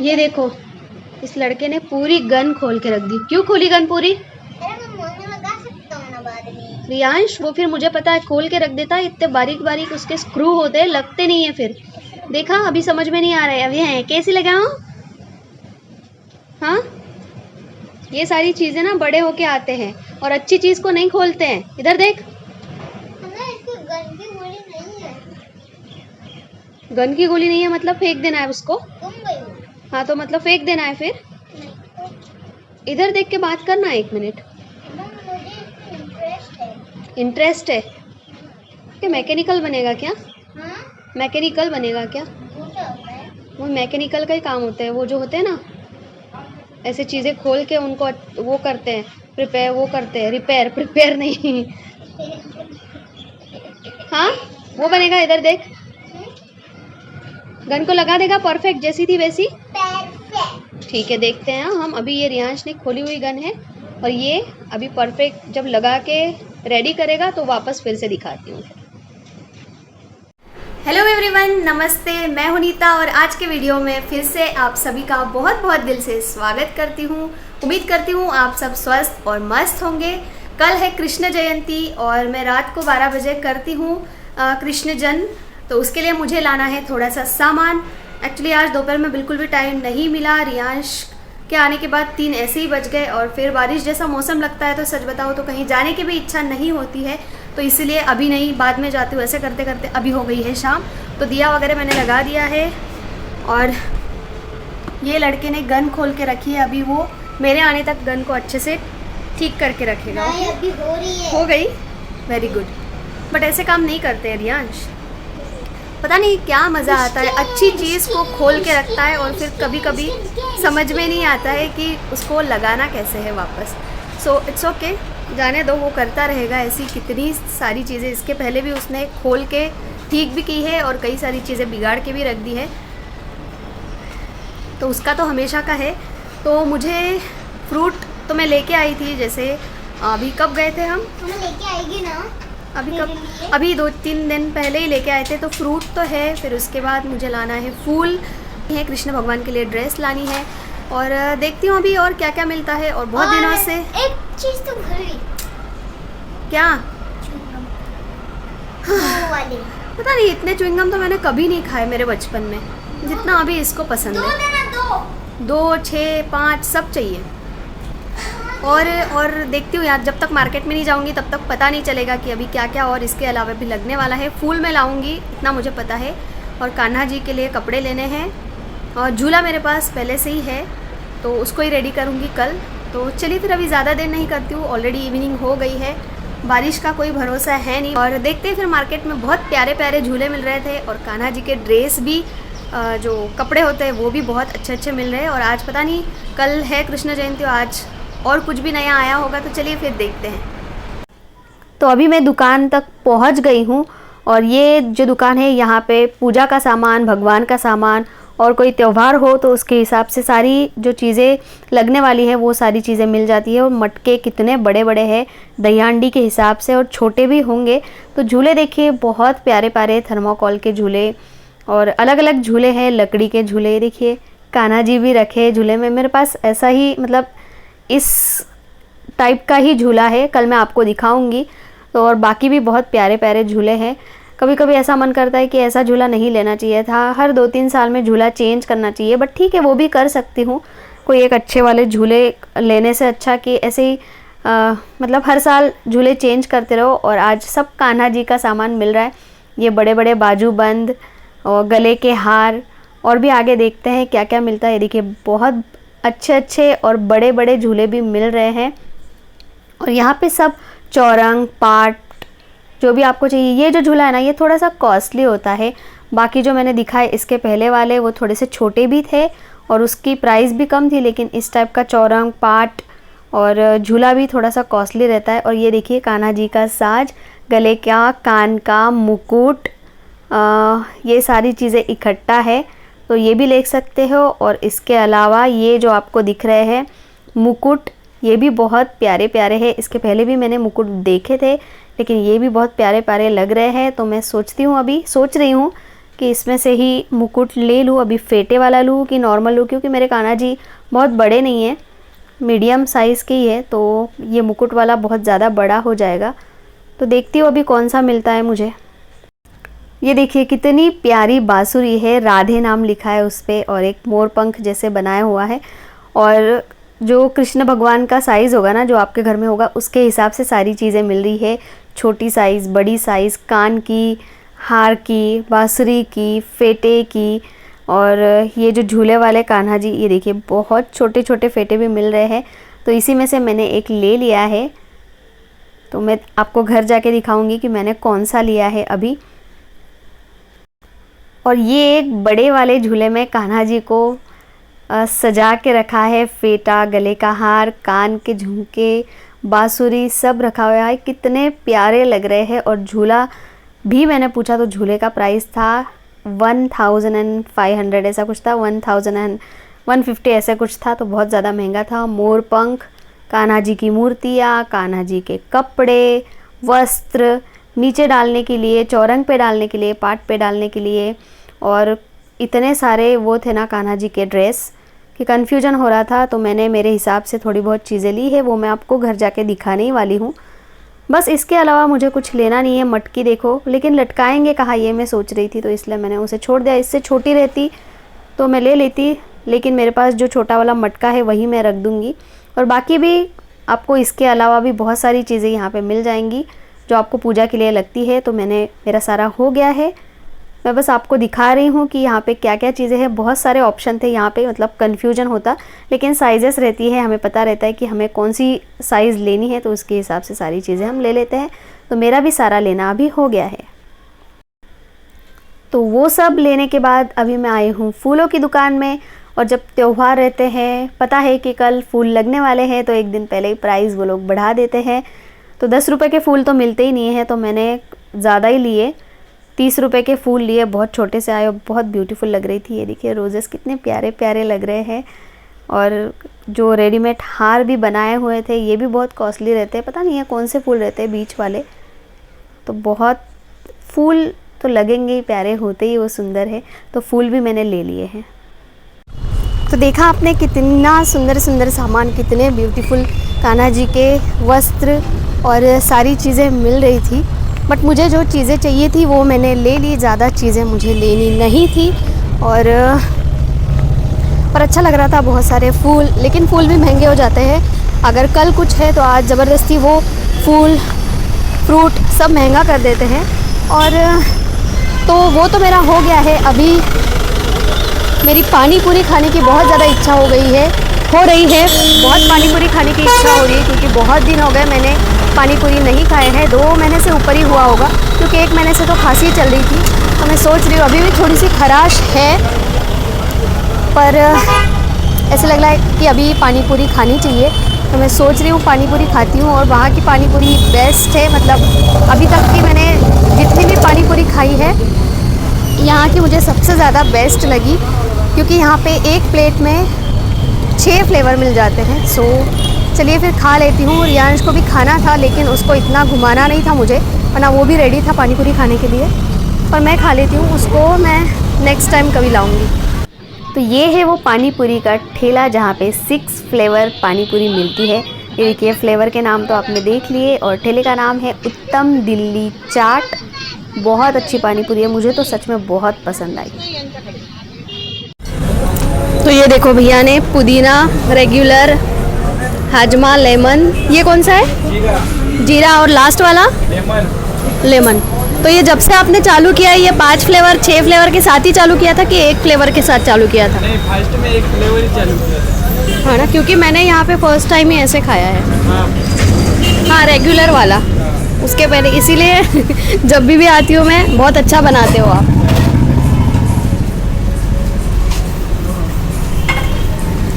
ये देखो, इस लड़के ने पूरी गन खोल के रख दी। क्यों खोली गन पूरी? रियांश, वो फिर मुझे पता है खोल के रख देता है, इतने बारीक बारीक उसके स्क्रू होते हैं, लगते नहीं है फिर। देखा, अभी समझ में नहीं आ रहा है। अभी है कैसे लगाऊं? हाँ, ये सारी चीजें ना बड़े होके आते हैं और अच्छी चीज को नहीं खोलते हैं। इधर देख, गन की गोली नहीं है। गन की गोली नहीं है मतलब फेंक देना है उसको? तुम गई हो। हाँ तो मतलब फेंक देना है फिर? इधर देख के बात करना 1 मिनट। इंटरेस्ट है क्या? मैकेनिकल बनेगा क्या? हाँ? मैकेनिकल बनेगा क्या? वो क्या होता है? वो मैकेनिकल का ही काम होता है। वो जो होते हैं ना, ऐसे चीज़ें खोल के उनको वो करते हैं, प्रिपेयर, वो करते हैं, रिपेयर, प्रिपेयर नहीं हाँ, वो बनेगा। इधर देख, गन को लगा देगा परफेक्ट, जैसी थी वैसी। परफेक्ट। ठीक है, देखते हैं हम। अभी ये रियांश ने खोली हुई गन है और ये अभी परफेक्ट जब लगा के रेडी करेगा तो वापस फिर से दिखाती हूँ। हेलो एवरीवन, नमस्ते, मैं हूं नीता और आज के वीडियो में फिर से आप सभी का बहुत बहुत दिल से स्वागत करती हूं। उम्मीद करती हूं आप सब स्वस्थ और मस्त होंगे। कल है कृष्ण जयंती और मैं रात को 12 बजे करती हूं कृष्ण जन्म, तो उसके लिए मुझे लाना है थोड़ा सा सामान। एक्चुअली आज दोपहर में बिल्कुल भी टाइम नहीं मिला। रियांश के आने के बाद 3 ऐसे ही बज गए और फिर बारिश जैसा मौसम लगता है तो सच बताओ तो कहीं जाने की भी इच्छा नहीं होती है, तो इसीलिए अभी नहीं, बाद में जाती हूँ। ऐसे करते करते अभी हो गई है शाम, तो दिया वगैरह मैंने लगा दिया है और ये लड़के ने गन खोल के रखी है। अभी वो मेरे आने तक गन को अच्छे से ठीक करके रखेगा। अभी हो रही है। हो गई, वेरी गुड। बट ऐसे काम नहीं करते हैं रियांश, पता नहीं क्या मज़ा आता है। अच्छी चीज़ को खोल के रखता है और फिर कभी कभी समझ में नहीं आता है कि उसको लगाना कैसे है वापस। सो इट्स ओके, जाने दो, वो करता रहेगा। ऐसी कितनी सारी चीज़ें इसके पहले भी उसने खोल के ठीक भी की है और कई सारी चीज़ें बिगाड़ के भी रख दी है, तो उसका तो हमेशा का है। तो मुझे फ्रूट तो मैं लेके आई थी, जैसे अभी कब गए थे हम लेके आएगी ना? अभी कब, अभी 2-3 दिन पहले ही लेके आए थे। तो फ्रूट तो है, फिर उसके बाद मुझे लाना है फूल है, कृष्ण भगवान के लिए ड्रेस लानी है और देखती हूँ अभी और क्या क्या मिलता है। और बहुत दिनों से एक चीज तो भूल गई। क्या? वाली। पता नहीं, इतने च्युइंगम तो मैंने कभी नहीं खाए मेरे बचपन में जितना अभी इसको पसंद है। 2, 6, 5 सब चाहिए। और देखती हूँ यार, जब तक मार्केट में नहीं जाऊँगी तब तक पता नहीं चलेगा कि अभी क्या क्या और इसके अलावा भी लगने वाला है। फूल मैं लाऊँगी, इतना मुझे पता है। और कान्हा जी के लिए कपड़े लेने हैं और झूला मेरे पास पहले से ही है, तो उसको ही रेडी करूँगी कल। तो चलिए फिर अभी ज़्यादा देर नहीं करती हूँ, ऑलरेडी इवनिंग हो गई है। बारिश का कोई भरोसा है नहीं। और देखते हैं फिर, मार्केट में बहुत प्यारे प्यारे झूले मिल रहे थे और कान्हा जी के ड्रेस भी, जो कपड़े होते हैं वो भी बहुत अच्छे अच्छे मिल रहे हैं। और आज पता नहीं, कल है कृष्ण जयंती, आज और कुछ भी नया आया होगा, तो चलिए फिर देखते हैं। तो अभी मैं दुकान तक पहुंच गई हूं और ये जो दुकान है यहाँ पे पूजा का सामान, भगवान का सामान और कोई त्यौहार हो तो उसके हिसाब से सारी जो चीज़ें लगने वाली है वो सारी चीज़ें मिल जाती है। और मटके कितने बड़े बड़े हैं दहीहांडी के हिसाब से, और छोटे भी होंगे। तो झूले देखिए, बहुत प्यारे प्यारे थर्माकोल के झूले और अलग अलग झूले हैं, लकड़ी के झूले। देखिए कान्हा जी भी रखे झूले में। मेरे पास ऐसा ही, मतलब इस टाइप का ही झूला है, कल मैं आपको दिखाऊंगी। तो और बाकी भी बहुत प्यारे प्यारे झूले हैं। कभी कभी ऐसा मन करता है कि ऐसा झूला नहीं लेना चाहिए था, हर 2-3 साल में झूला चेंज करना चाहिए, बट ठीक है, वो भी कर सकती हूँ। कोई एक अच्छे वाले झूले लेने से अच्छा कि ऐसे ही मतलब हर साल झूले चेंज करते रहो। और आज सब कान्हा जी का सामान मिल रहा है, ये बड़े बड़े बाजूबंद और गले के हार, और भी आगे देखते हैं क्या क्या मिलता है। देखिए बहुत अच्छे अच्छे और बड़े बड़े झूले भी मिल रहे हैं। और यहाँ पे सब चौरंग, पाट, जो भी आपको चाहिए। ये जो झूला है ना, ये थोड़ा सा कॉस्टली होता है। बाकी जो मैंने दिखाए इसके पहले वाले, वो थोड़े से छोटे भी थे और उसकी प्राइस भी कम थी, लेकिन इस टाइप का चौरंग, पाट और झूला भी थोड़ा सा कॉस्टली रहता है। और ये देखिए कान्हा जी का साज, गले का, कान का, मुकुट, ये सारी चीज़ें इकट्ठा है, तो ये भी ले सकते हो। और इसके अलावा ये जो आपको दिख रहे हैं मुकुट, ये भी बहुत प्यारे प्यारे हैं। इसके पहले भी मैंने मुकुट देखे थे, लेकिन ये भी बहुत प्यारे प्यारे लग रहे हैं। तो मैं सोच रही हूँ कि इसमें से ही मुकुट ले लूँ, अभी फेटे वाला लूँ कि नॉर्मल लूँ, क्योंकि मेरे कान्हा जी बहुत बड़े नहीं हैं, मीडियम साइज़ के ही है, तो ये मुकुट वाला बहुत ज़्यादा बड़ा हो जाएगा। तो देखती हूँ अभी कौन सा मिलता है मुझे। ये देखिए कितनी प्यारी बांसुरी है, राधे नाम लिखा है उस पर और एक मोर पंख जैसे बनाया हुआ है। और जो कृष्ण भगवान का साइज़ होगा ना, जो आपके घर में होगा, उसके हिसाब से सारी चीज़ें मिल रही है। छोटी साइज़, बड़ी साइज़, कान की, हार की, बांसुरी की, फेटे की, और ये जो झूले वाले कान्हा जी, ये देखिए बहुत छोटे छोटे फेटे भी मिल रहे हैं। तो इसी में से मैंने एक ले लिया है, तो मैं आपको घर जाके दिखाऊंगी कि मैंने कौन सा लिया है अभी। और ये एक बड़े वाले झूले में कान्हा जी को सजा के रखा है, फेटा, गले का हार, कान के झुमके, बांसुरी सब रखा हुआ है। कितने प्यारे लग रहे हैं। और झूला भी मैंने पूछा तो झूले का प्राइस था 1500 ऐसा कुछ था, 1150 ऐसा कुछ था, तो बहुत ज़्यादा महंगा था। मोर पंख, कान्हा जी की मूर्तियाँ, कान्हा जी के कपड़े, वस्त्र, नीचे डालने के लिए, चौरंग पे डालने के लिए, पाट पे डालने के लिए, और इतने सारे वो थे ना कान्हा जी के ड्रेस कि कन्फ्यूजन हो रहा था। तो मैंने मेरे हिसाब से थोड़ी बहुत चीज़ें ली है, वो मैं आपको घर जाके दिखाने ही वाली हूँ। बस इसके अलावा मुझे कुछ लेना नहीं है। मटकी देखो, लेकिन लटकाएंगे कहाँ ये मैं सोच रही थी, तो इसलिए मैंने उसे छोड़ दिया। इससे छोटी रहती तो मैं ले लेती, लेकिन मेरे पास जो छोटा वाला मटका है वही मैं रख दूँगी। और बाकी भी आपको इसके अलावा भी बहुत सारी चीज़ें यहाँ पे मिल जाएंगी जो आपको पूजा के लिए लगती है। तो मेरा सारा हो गया है, मैं बस आपको दिखा रही हूँ कि यहाँ पे क्या क्या चीज़ें हैं। बहुत सारे ऑप्शन थे यहाँ पे, मतलब कन्फ्यूजन होता, लेकिन साइजेस रहती है, हमें पता रहता है कि हमें कौन सी साइज़ लेनी है, तो उसके हिसाब से सारी चीज़ें हम ले लेते हैं। तो मेरा भी सारा लेना अभी हो गया है। तो वो सब लेने के बाद अभी मैं आई हूँ फूलों की दुकान में। और जब त्यौहार रहते हैं, पता है कि कल फूल लगने वाले हैं, तो एक दिन पहले ही प्राइस वो लोग बढ़ा देते हैं। तो 10 रुपये के फूल तो मिलते ही नहीं हैं, तो मैंने ज़्यादा ही लिए, 30 रुपये के फूल लिए। बहुत छोटे से आए और बहुत ब्यूटीफुल लग रही थी। ये देखिए रोजेस कितने प्यारे प्यारे लग रहे हैं। और जो रेडीमेड हार भी बनाए हुए थे, ये भी बहुत कॉस्टली रहते हैं, पता नहीं है कौन से फूल रहते हैं बीच वाले। तो बहुत फूल तो लगेंगे ही, प्यारे होते ही वो सुंदर है। तो फूल भी मैंने ले लिए हैं। तो देखा आपने कितना सुंदर सुंदर सामान, कितने ब्यूटीफुल कान्हा जी के वस्त्र और सारी चीज़ें मिल रही थी। बट मुझे जो चीज़ें चाहिए थी वो मैंने ले ली, ज़्यादा चीज़ें मुझे लेनी नहीं थी। और पर अच्छा लग रहा था, बहुत सारे फूल, लेकिन फूल भी महंगे हो जाते हैं। अगर कल कुछ है तो आज ज़बरदस्ती वो फूल, फ्रूट सब महंगा कर देते हैं। और तो वो तो मेरा हो गया है। अभी मेरी पानी पूरी खाने की बहुत ज़्यादा इच्छा हो रही है। बहुत पानी पूरी खाने की इच्छा हो रही है, क्योंकि बहुत दिन हो गए मैंने पानी पूरी नहीं खाए हैं। 2 महीने से ऊपर ही हुआ होगा, क्योंकि 1 महीने से तो खांसी चल रही थी। तो मैं सोच रही हूँ, अभी भी थोड़ी सी खराश है, पर ऐसे लग रहा है कि अभी पानी पूरी खानी चाहिए। तो मैं सोच रही हूँ पानी पूरी खाती हूँ। और वहाँ की पानी पूरी बेस्ट है, मतलब अभी तक की मैंने जितनी भी पानी पूरी खाई है, यहाँ की मुझे सबसे ज़्यादा बेस्ट लगी, क्योंकि यहाँ पे एक प्लेट में 6 फ्लेवर मिल जाते हैं। सो चलिए फिर खा लेती हूँ। रियांश को भी खाना था, लेकिन उसको इतना घुमाना नहीं था मुझे, वरना वो भी रेडी था पानी पूरी खाने के लिए। पर मैं खा लेती हूँ, उसको मैं नेक्स्ट टाइम कभी लाऊंगी। तो ये है वो पानी पूरी का ठेला, जहाँ पे 6 फ्लेवर पानी पूरी मिलती है। ये देखिए फ्लेवर के नाम तो आपने देख लिए, और ठेले का नाम है उत्तम दिल्ली चाट। बहुत अच्छी पानी पूरी है, मुझे तो सच में बहुत पसंद आई। तो ये देखो भैया ने पुदीना, रेगुलर, हाजमा, लेमन, ये कौन सा है? जीरा। और लास्ट वाला लेमन। तो ये जब से आपने चालू किया है, ये 5 फ्लेवर 6 फ्लेवर के साथ ही चालू किया था कि एक फ्लेवर के साथ चालू किया था? नहीं, फर्स्ट में एक फ्लेवर ही चालू किया था। हाँ ना, क्योंकि मैंने यहाँ पे फर्स्ट टाइम ही ऐसे खाया है। हाँ रेगुलर वाला, उसके पहले, इसीलिए जब भी आती हूँ मैं, बहुत अच्छा बनाते हो आप।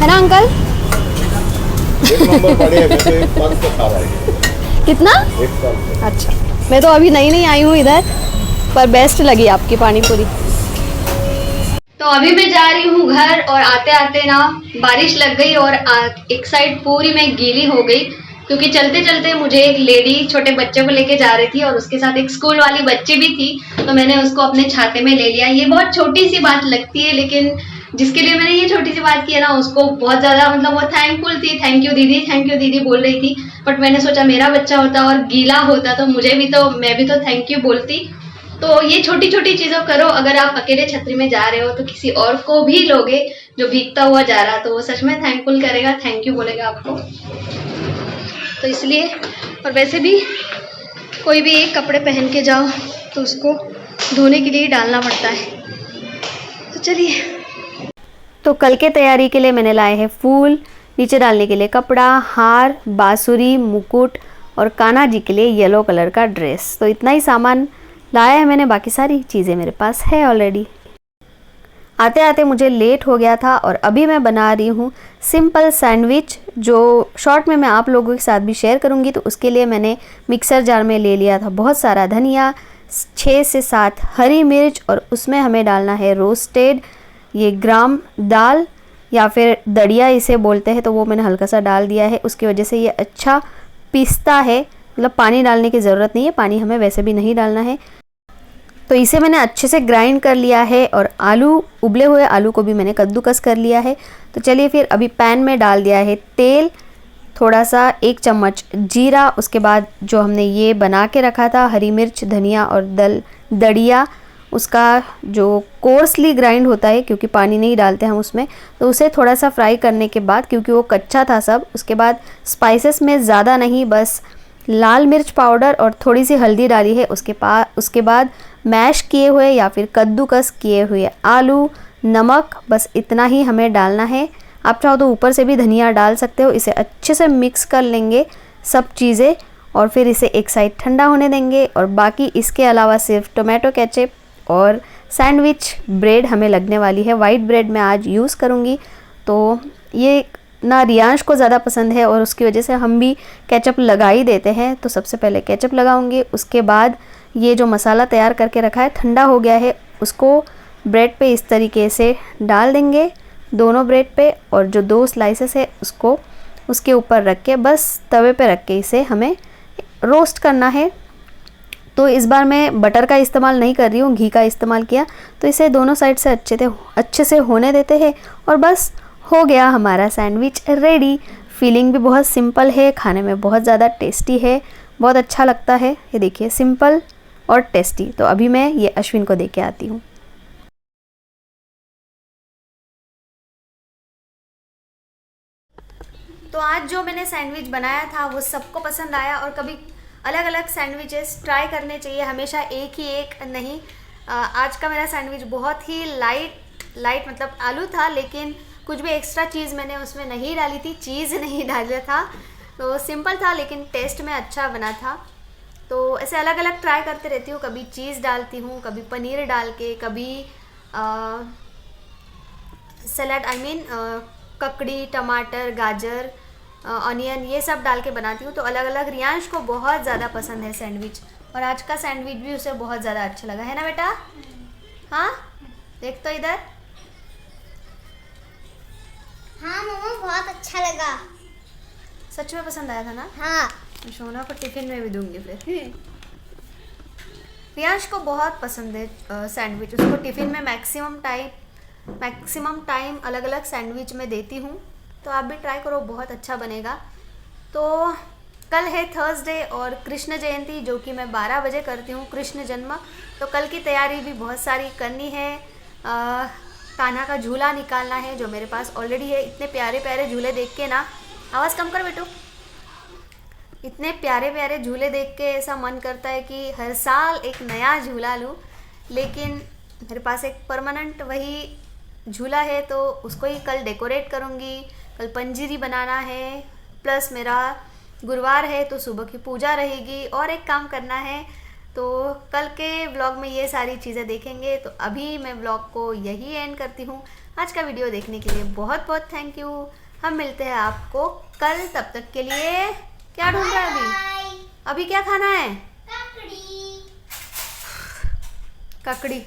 है ना अंकल? एक नंबर बढ़िया है, तो एक साल से खा रहा है। कितना? एक साल से। अच्छा, मैं तो अभी नई आई हूँ इधर, पर बेस्ट लगी आपकी पानी पूरी। तो अभी मैं जा रही हूँ घर, और आते आते ना बारिश लग गई और एक साइड पूरी मैं गीली हो गई। क्योंकि चलते चलते मुझे एक लेडी छोटे बच्चे को लेके जा रही थी और उसके साथ एक स्कूल वाली बच्ची भी थी, तो मैंने उसको अपने छाते में ले लिया। ये बहुत छोटी सी बात लगती है, लेकिन जिसके लिए मैंने ये छोटी सी बात की है ना, उसको बहुत ज्यादा मतलब वो थैंकफुल थी। थैंक यू दीदी बोल रही थी। बट मैंने सोचा मेरा बच्चा होता और गीला होता तो मैं भी तो थैंक यू बोलती। तो ये छोटी छोटी चीजों करो। अगर आप अकेले छतरी में जा रहे हो तो किसी और को भी लोगे जो भीगता हुआ जा रहा, तो वो सच में थैंकफुल करेगा, थैंक यू बोलेगा आपको। तो इसलिए, और वैसे भी कोई भी एक कपड़े पहन के जाओ तो उसको धोने के लिए डालना पड़ता है। तो चलिए, तो कल के तैयारी के लिए मैंने लाए हैं फूल, नीचे डालने के लिए कपड़ा, हार, बांसुरी, मुकुट और कान्हा जी के लिए येलो कलर का ड्रेस। तो इतना ही सामान लाया है मैंने, बाकी सारी चीज़ें मेरे पास है ऑलरेडी। आते आते मुझे लेट हो गया था और अभी मैं बना रही हूँ सिंपल सैंडविच, जो शॉर्ट में मैं आप लोगों के साथ भी शेयर करूँगी। तो उसके लिए मैंने मिक्सर जार में ले लिया था बहुत सारा धनिया, 6 से 7 हरी मिर्च, और उसमें हमें डालना है रोस्टेड ये ग्राम दाल या फिर दड़िया इसे बोलते हैं, तो वो मैंने हल्का सा डाल दिया है। उसकी वजह से ये अच्छा पिसता है, मतलब पानी डालने की ज़रूरत नहीं है, पानी हमें वैसे भी नहीं डालना है। तो इसे मैंने अच्छे से ग्राइंड कर लिया है और आलू, उबले हुए आलू को भी मैंने कद्दूकस कर लिया है। तो चलिए फिर अभी पैन में डाल दिया है तेल, थोड़ा सा 1 चम्मच जीरा, उसके बाद जो हमने ये बना के रखा था हरी मिर्च, धनिया और दड़िया, उसका जो कोर्सली ग्राइंड होता है क्योंकि पानी नहीं डालते हम उसमें, तो उसे थोड़ा सा फ्राई करने के बाद, क्योंकि वो कच्चा था सब, उसके बाद स्पाइसेस में ज़्यादा नहीं, बस लाल मिर्च पाउडर और थोड़ी सी हल्दी डाली है। उसके बाद मैश किए हुए या फिर कद्दूकस किए हुए आलू, नमक, बस इतना ही हमें डालना है। आप चाहो तो ऊपर से भी धनिया डाल सकते हो। इसे अच्छे से मिक्स कर लेंगे सब चीज़ें और फिर इसे एक साइड ठंडा होने देंगे। और बाकी इसके अलावा सिर्फ टोमेटो केचप और सैंडविच ब्रेड हमें लगने वाली है। वाइट ब्रेड मैं आज यूज़ करूँगी, तो ये ना रियांश को ज़्यादा पसंद है और उसकी वजह से हम भी केचप लगा ही देते हैं। तो सबसे पहले केचप लगाऊंगी, उसके बाद ये जो मसाला तैयार करके रखा है ठंडा हो गया है, उसको ब्रेड पे इस तरीके से डाल देंगे, दोनों ब्रेड पे, और जो 2 स्लाइसेस है उसको उसके ऊपर रख के बस तवे पे रख के इसे हमें रोस्ट करना है। तो इस बार मैं बटर का इस्तेमाल नहीं कर रही हूँ, घी का इस्तेमाल किया। तो इसे दोनों साइड से अच्छे से होने देते हैं और बस हो गया हमारा सैंडविच रेडी। फीलिंग भी बहुत सिंपल है, खाने में बहुत ज़्यादा टेस्टी है, बहुत अच्छा लगता है। ये देखिए, सिंपल और टेस्टी। तो अभी मैं ये अश्विन को दे के आती हूँ। तो आज जो मैंने सैंडविच बनाया था वो सबको पसंद आया, और कभी अलग अलग सैंडविचेस ट्राई करने चाहिए, हमेशा एक ही एक नहीं। आज का मेरा सैंडविच बहुत ही लाइट मतलब आलू था, लेकिन कुछ भी एक्स्ट्रा चीज़ मैंने उसमें नहीं डाली थी, चीज़ नहीं डाला था, तो सिंपल था लेकिन टेस्ट में अच्छा बना था। तो ऐसे अलग अलग ट्राई करते रहती हूँ, कभी चीज़ डालती हूँ, कभी पनीर डाल के, कभी सलाद, ककड़ी, टमाटर, गाजर, ऑनियन, ये सब डाल के बनाती हूँ। तो अलग अलग। रियांश को बहुत ज़्यादा पसंद है सैंडविच, और आज का सैंडविच भी उसे बहुत ज़्यादा अच्छा लगा, है ना बेटा? हाँ, देख तो इधर। हाँ मम्मा, बहुत अच्छा लगा। सच में पसंद आया था ना? हाँ। शोना को टिफिन में भी दूंगी फिर। रियांश को बहुत पसंद है सैंडविच, उसको टिफिन में मैक्सिमम टाइम अलग अलग सैंडविच में देती हूँ। तो आप भी ट्राई करो, बहुत अच्छा बनेगा। तो कल है थर्सडे और कृष्ण जयंती, जो कि मैं 12 बजे करती हूँ, कृष्ण जन्म। तो कल की तैयारी भी बहुत सारी करनी है। कान्हा का झूला निकालना है, जो मेरे पास ऑलरेडी है। इतने प्यारे प्यारे झूले देख के ना, आवाज़ कम कर बेटू, इतने प्यारे प्यारे झूले देख के ऐसा मन करता है कि हर साल एक नया झूला लूँ, लेकिन मेरे पास एक परमानेंट वही झूला है, तो उसको ही कल डेकोरेट करूँगी। कल पंजीरी बनाना है, प्लस मेरा गुरुवार है तो सुबह की पूजा रहेगी, और एक काम करना है। तो कल के व्लॉग में ये सारी चीज़ें देखेंगे। तो अभी मैं व्लॉग को यही एंड करती हूँ। आज का वीडियो देखने के लिए बहुत बहुत थैंक यू। हम मिलते हैं आपको कल, तब तक के लिए। क्या ढूंढ रहा है अभी क्या खाना है? ककड़ी।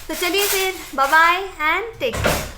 तो चलिए फिर, bye bye and take care.